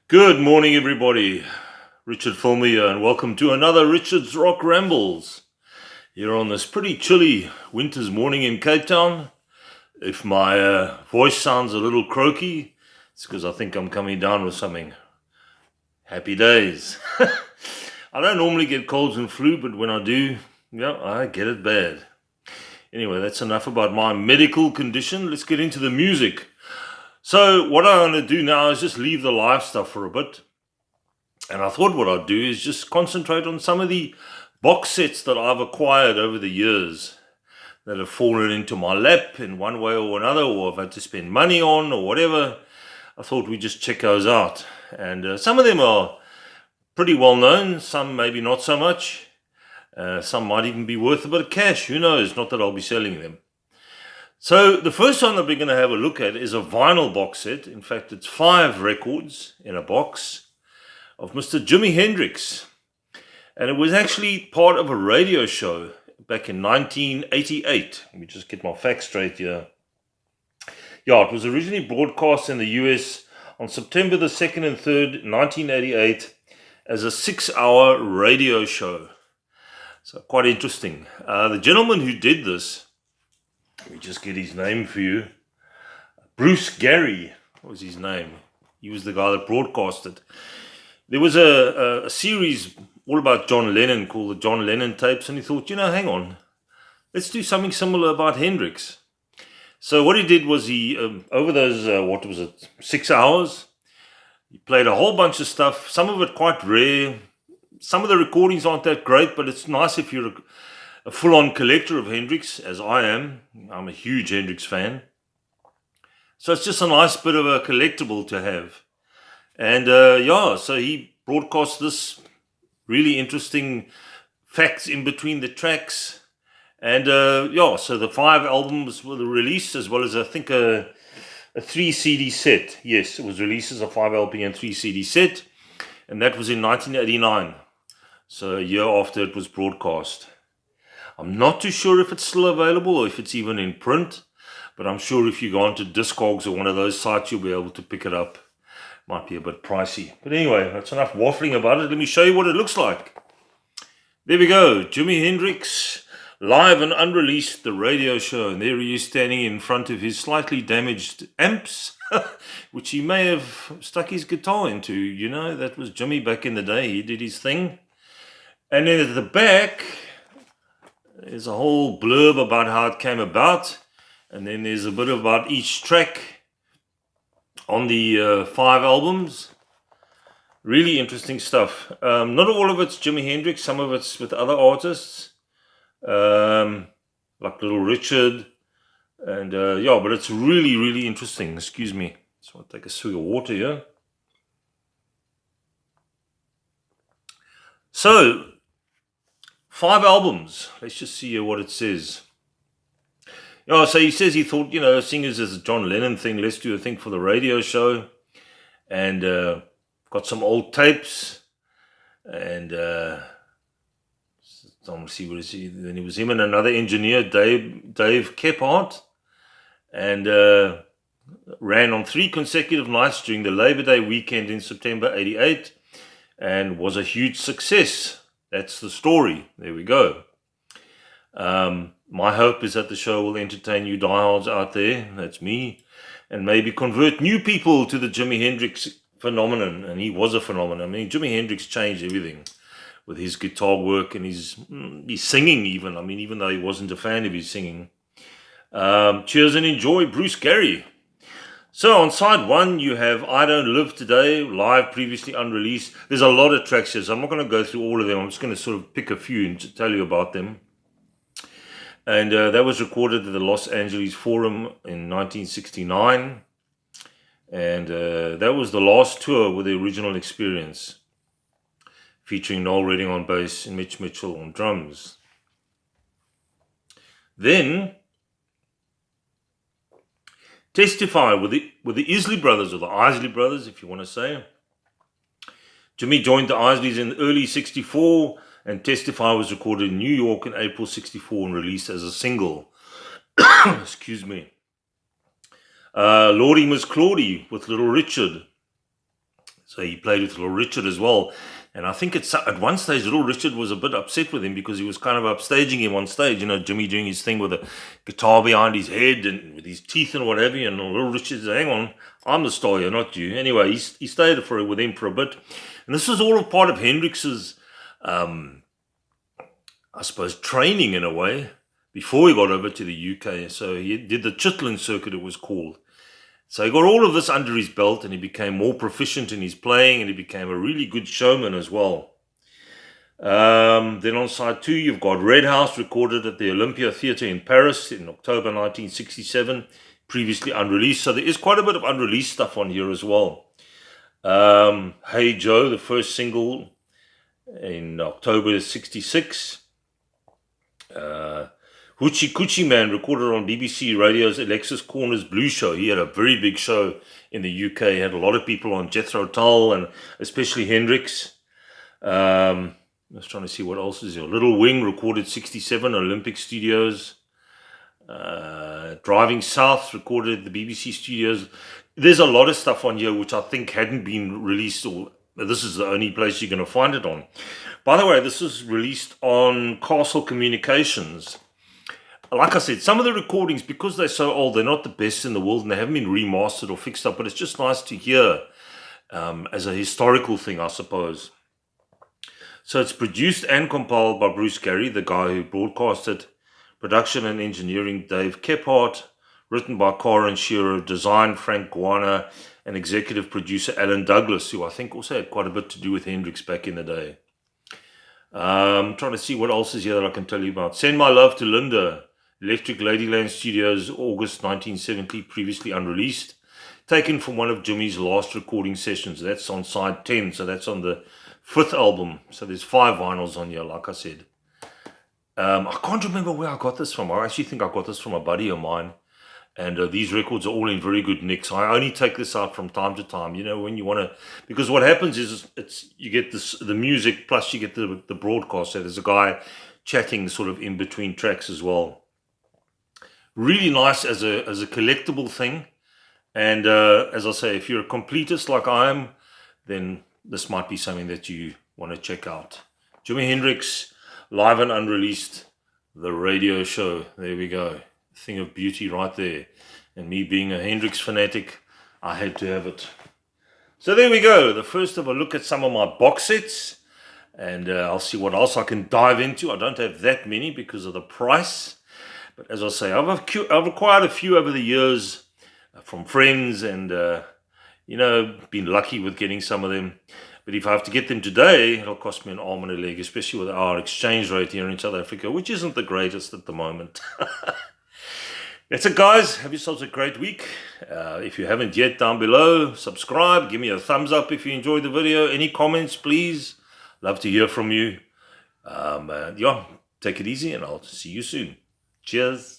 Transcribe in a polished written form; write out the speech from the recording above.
Good morning, everybody. Richard Fulmer here, and welcome to another Richard's Rock Rambles. Here on this pretty chilly winter's morning in Cape Town. If my voice sounds a little croaky, it's because I think I'm coming down with something. Happy days. I don't normally get colds and flu, but when I do, I get it bad. Anyway, that's enough about my medical condition. Let's get into the music. So what I'm going to do now is just leave the live stuff for a bit. And I thought what I'd do is just concentrate on some of the box sets that I've acquired over the years that have fallen into my lap in one way or another, or I've had to spend money on or whatever. I thought we'd just check those out. And some of them are pretty well known, some maybe not so much. Some might even be worth a bit of cash. Who knows? Not that I'll be selling them. So the first one that we're going to have a look at is a vinyl box set. In fact, it's 5 records in a box of Mr. Jimi Hendrix. And it was actually part of a radio show back in 1988. Let me just get my facts straight here. Yeah, it was originally broadcast in the US on September the 2nd and 3rd, 1988 as a 6-hour radio show. So quite interesting. The gentleman who did this, let me just get his name for you. Bruce Gary was his name. He was the guy that broadcast it. There was a series all about John Lennon called the John Lennon tapes, and he thought, hang on, let's do something similar about Hendrix. So what he did was he, over those, 6 hours, he played a whole bunch of stuff, some of it quite rare. Some of the recordings aren't that great, but it's nice if you're a full-on collector of Hendrix, as I am. I'm a huge Hendrix fan. So it's just a nice bit of a collectible to have. And so he broadcast this really interesting facts in between the tracks. And so the 5 albums were released, as well as I think a 3 CD set. Yes, it was released as a 5 LP and 3 CD set. And that was in 1989. So a year after it was broadcast. I'm not too sure if it's still available or if it's even in print, but I'm sure if you go onto Discogs or one of those sites, you'll be able to pick it up. Might be a bit pricey. But anyway, that's enough waffling about it. Let me show you what it looks like. There we go. Jimi Hendrix, live and unreleased, the radio show. And there he is standing in front of his slightly damaged amps, which he may have stuck his guitar into. That was Jimmy back in the day. He did his thing. And then at the back, there's a whole blurb about how it came about, and then there's a bit about each track on the 5 albums. Really interesting stuff. Not all of it's Jimi Hendrix, some of it's with other artists, like Little Richard, and but it's really, really interesting. Excuse me. Just want to take a swig of water here. So, 5 albums. Let's just see here what it says. So he says he thought, seeing as it's a John Lennon thing, let's do a thing for the radio show. And got some old tapes. And I'm going to see what it is. Then it was him and another engineer, Dave Kephart. And ran on 3 consecutive nights during the Labor Day weekend in September 88. And was a huge success. That's the story. There we go. My hope is that the show will entertain you diehards out there, that's me, and maybe convert new people to the Jimi Hendrix phenomenon. And he was a phenomenon. I mean, Jimi Hendrix changed everything with his guitar work and his singing even. I mean, even though he wasn't a fan of his singing. Cheers and enjoy, Bruce Gary. So on side 1, you have I Don't Live Today, live, previously unreleased. There's a lot of tracks here, so I'm not going to go through all of them. I'm just going to sort of pick a few and tell you about them. And that was recorded at the Los Angeles Forum in 1969. And that was the last tour with the original Experience, featuring Noel Redding on bass and Mitch Mitchell on drums. Then Testify with the Isley Brothers, or the Isley Brothers, if you want to say. Jimmy joined the Isleys in early 64, and Testify was recorded in New York in April 64 and released as a single. Excuse me. Lordy Miss Claudie with Little Richard. It's So he played with Little Richard as well. And I think at one stage, Little Richard was a bit upset with him because he was kind of upstaging him on stage. You know, Jimmy doing his thing with a guitar behind his head and with his teeth and what have you. And Little Richard said, hang on, I'm the star here, not you. Anyway, he stayed with him for a bit. And this was all a part of Hendrix's, I suppose, training in a way before he got over to the UK. So he did the Chitlin circuit, it was called. So he got all of this under his belt and he became more proficient in his playing and he became a really good showman as well. Then on side 2, you've got Red House, recorded at the Olympia Theatre in Paris in October 1967, previously unreleased. So there is quite a bit of unreleased stuff on here as well. Hey Joe, the first single in October 66. Hoochie Coochie Man, recorded on BBC Radio's Alexis Corner's Blue Show. He had a very big show in the UK. He had a lot of people on, Jethro Tull and especially Hendrix. I was trying to see what else is here. Little Wing, recorded 67, Olympic Studios. Driving South, recorded at the BBC Studios. There's a lot of stuff on here which I think hadn't been released, or this is the only place you're going to find it on. By the way, this is released on Castle Communications. Like I said, some of the recordings, because they're so old, they're not the best in the world and they haven't been remastered or fixed up, but it's just nice to hear as a historical thing, I suppose. So it's produced and compiled by Bruce Gary, the guy who broadcast it. Production and engineering, Dave Kephart. Written by Karen Shearer, designed Frank Guana, and executive producer Alan Douglas, who I think also had quite a bit to do with Hendrix back in the day. I'm trying to see what else is here that I can tell you about. Send My Love to Linda, Electric Ladyland Studios, August 1970, previously unreleased. Taken from one of Jimmy's last recording sessions. That's on side 10, so that's on the 5th album. So there's 5 vinyls on here, like I said. I can't remember where I got this from. I actually think I got this from a buddy of mine. And these records are all in very good nick. So I only take this out from time to time, you know, when you want to, because what happens is you get the music plus you get the broadcast. So there's a guy chatting sort of in between tracks as well. Really nice as a collectible thing. And as I say, if you're a completist like I am, then this might be something that you want to check out. Jimi Hendrix, live and unreleased, the radio show. There we go. Thing of beauty right there. And me being a Hendrix fanatic, I had to have it. So there we go. The first of a look at some of my box sets. And I'll see what else I can dive into. I don't have that many because of the price. But as I say, I've acquired a few over the years from friends and, you know, been lucky with getting some of them. But if I have to get them today, it'll cost me an arm and a leg, especially with our exchange rate here in South Africa, which isn't the greatest at the moment. That's it, guys. Have yourselves a great week. If you haven't yet, down below, subscribe. Give me a thumbs up if you enjoyed the video. Any comments, please. Love to hear from you. Yeah, take it easy, and I'll see you soon. Cheers.